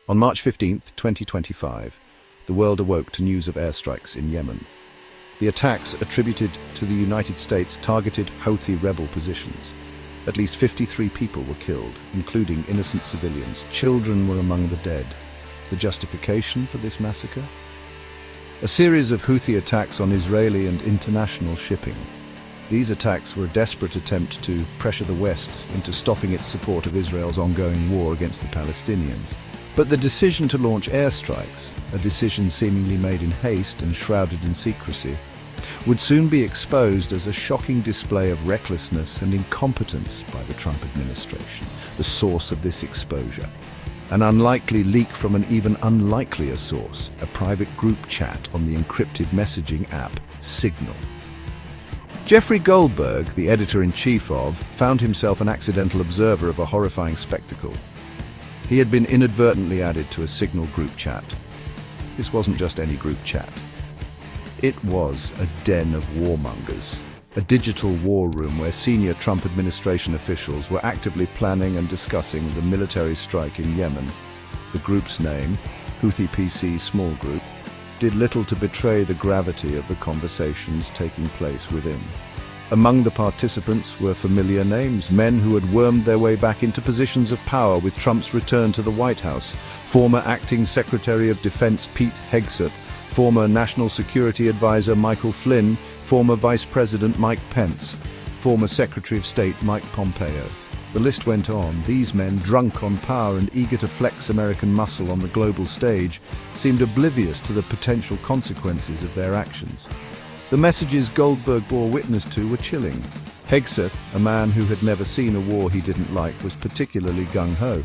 On March 15, 2025, the world awoke to news of airstrikes in Yemen. The attacks attributed to the United States targeted Houthi rebel positions. At least 53 people were killed, including innocent civilians. Children were among the dead. The justification for this massacre? A series of Houthi attacks on Israeli and international shipping. These attacks were a desperate attempt to pressure the West into stopping its support of Israel's ongoing war against the Palestinians. But the decision to launch airstrikes, a decision seemingly made in haste and shrouded in secrecy, would soon be exposed as a shocking display of recklessness and incompetence by the Trump administration. The source of this exposure: an unlikely leak from an even unlikelier source, a private group chat on the encrypted messaging app Signal. Jeffrey Goldberg, the editor-in-chief of, found himself an accidental observer of a horrifying spectacle. He had been inadvertently added to a Signal group chat. This wasn't just any group chat. It was a den of warmongers, a digital war room where senior Trump administration officials were actively planning and discussing the military strike in Yemen. The group's name, Houthi PC Small Group, did little to betray the gravity of the conversations taking place within. Among the participants were familiar names, men who had wormed their way back into positions of power with Trump's return to the White House: former Acting Secretary of Defense Pete Hegseth, former National Security Advisor Michael Flynn, former Vice President Mike Pence, former Secretary of State Mike Pompeo. The list went on. These men, drunk on power and eager to flex American muscle on the global stage, seemed oblivious to the potential consequences of their actions. The messages Goldberg bore witness to were chilling. Hegseth, a man who had never seen a war he didn't like, was particularly gung-ho.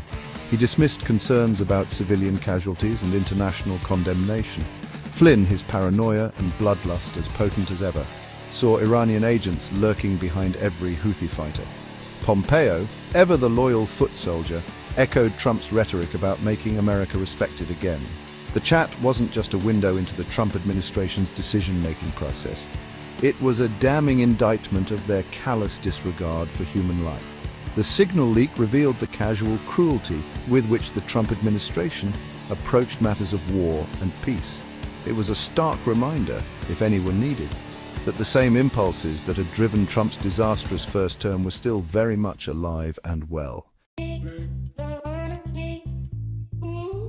He dismissed concerns about civilian casualties and international condemnation. Flynn, his paranoia and bloodlust as potent as ever, saw Iranian agents lurking behind every Houthi fighter. Pompeo, ever the loyal foot soldier, echoed Trump's rhetoric about making America respected again. The chat wasn't just a window into the Trump administration's decision-making process. It was a damning indictment of their callous disregard for human life. The Signal leak revealed the casual cruelty with which the Trump administration approached matters of war and peace. It was a stark reminder, if anyone needed, that the same impulses that had driven Trump's disastrous first term were still very much alive and well.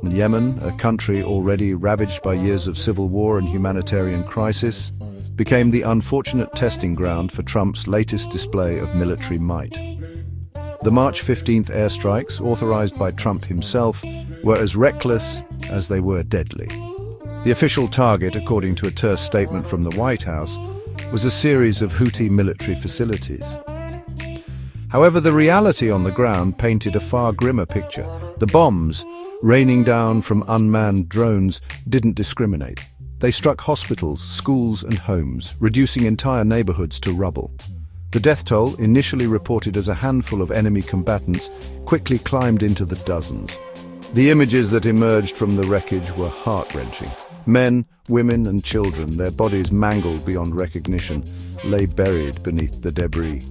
Yemen, a country already ravaged by years of civil war and humanitarian crisis, became the unfortunate testing ground for Trump's latest display of military might. The March 15th airstrikes, authorized by Trump himself, were as reckless as they were deadly. The official target, according to a terse statement from the White House, was a series of Houthi military facilities. However, the reality on the ground painted a far grimmer picture. The bombs, raining down from unmanned drones, didn't discriminate. They struck hospitals, schools and homes, reducing entire neighborhoods to rubble. The death toll, initially reported as a handful of enemy combatants, quickly climbed into the dozens. The images that emerged from the wreckage were heart-wrenching. Men, women and children, their bodies mangled beyond recognition, lay buried beneath the debris.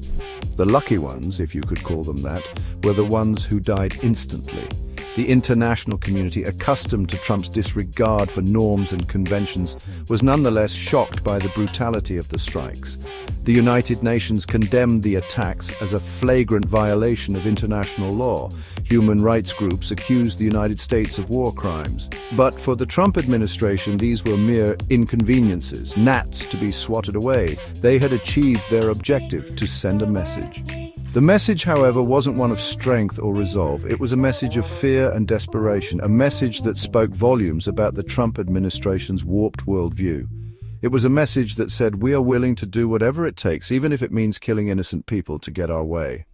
The lucky ones, if you could call them that, were the ones who died instantly. The international community, accustomed to Trump's disregard for norms and conventions, was nonetheless shocked by the brutality of the strikes. The United Nations condemned the attacks as a flagrant violation of international law. Human rights groups accused the United States of war crimes. But for the Trump administration, these were mere inconveniences, gnats to be swatted away. They had achieved their objective: to send a message. The message, however, wasn't one of strength or resolve. It was a message of fear and desperation, a message that spoke volumes about the Trump administration's warped worldview. It was a message that said, we are willing to do whatever it takes, even if it means killing innocent people, to get our way.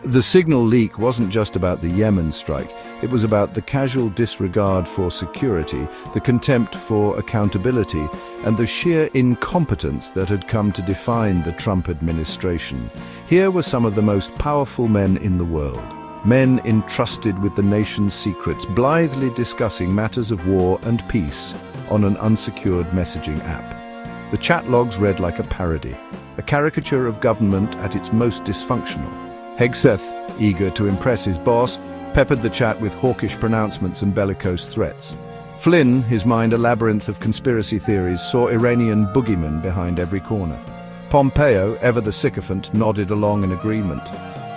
The Signal leak wasn't just about the Yemen strike. It was about the casual disregard for security, the contempt for accountability, and the sheer incompetence that had come to define the Trump administration. Here were some of the most powerful men in the world. Men entrusted with the nation's secrets, blithely discussing matters of war and peace on an unsecured messaging app. The chat logs read like a parody, a caricature of government at its most dysfunctional. Hegseth, eager to impress his boss, peppered the chat with hawkish pronouncements and bellicose threats. Flynn, his mind a labyrinth of conspiracy theories, saw Iranian boogeymen behind every corner. Pompeo, ever the sycophant, nodded along in agreement.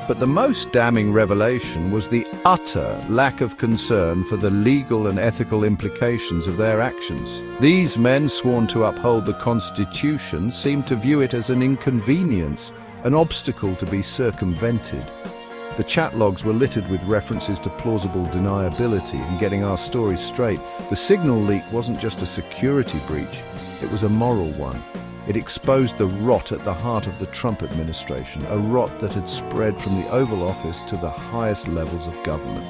But the most damning revelation was the utter lack of concern for the legal and ethical implications of their actions. These men, sworn to uphold the Constitution, seemed to view it as an inconvenience, an obstacle to be circumvented. The chat logs were littered with references to plausible deniability and getting our story straight. The signal leak wasn't just a security breach, it was a moral one. It exposed the rot at the heart of the Trump administration, a rot that had spread from the Oval Office to the highest levels of government.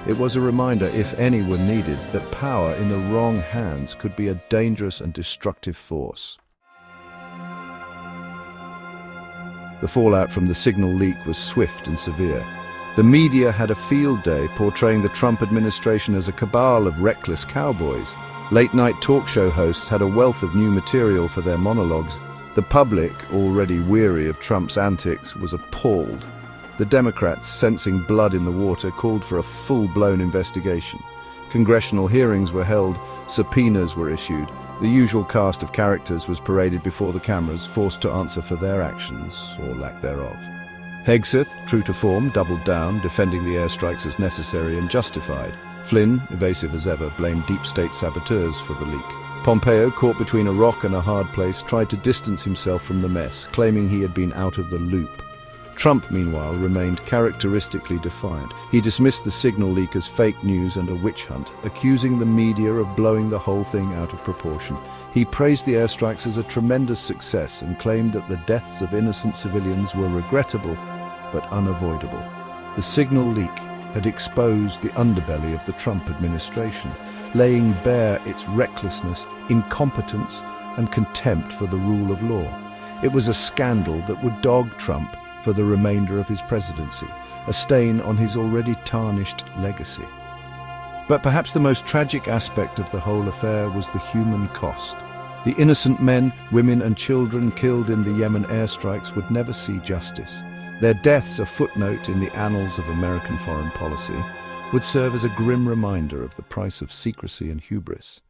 It was a reminder, if any were needed, that power in the wrong hands could be a dangerous and destructive force. The fallout from the signal leak was swift and severe. The media had a field day portraying the Trump administration as a cabal of reckless cowboys. Late-night talk show hosts had a wealth of new material for their monologues. The public, already weary of Trump's antics, was appalled. The Democrats, sensing blood in the water, called for a full-blown investigation. Congressional hearings were held, subpoenas were issued. The usual cast of characters was paraded before the cameras, forced to answer for their actions, or lack thereof. Hegseth, true to form, doubled down, defending the airstrikes as necessary and justified. Flynn, evasive as ever, blamed deep state saboteurs for the leak. Pompeo, caught between a rock and a hard place, tried to distance himself from the mess, claiming he had been out of the loop. Trump, meanwhile, remained characteristically defiant. He dismissed the signal leak as fake news and a witch hunt, accusing the media of blowing the whole thing out of proportion. He praised the airstrikes as a tremendous success and claimed that the deaths of innocent civilians were regrettable but unavoidable. The signal leak had exposed the underbelly of the Trump administration, laying bare its recklessness, incompetence, and contempt for the rule of law. It was a scandal that would dog Trump for the remainder of his presidency, a stain on his already tarnished legacy. But perhaps the most tragic aspect of the whole affair was the human cost. The innocent men, women, and children killed in the Yemen airstrikes would never see justice. Their deaths, a footnote in the annals of American foreign policy, would serve as a grim reminder of the price of secrecy and hubris.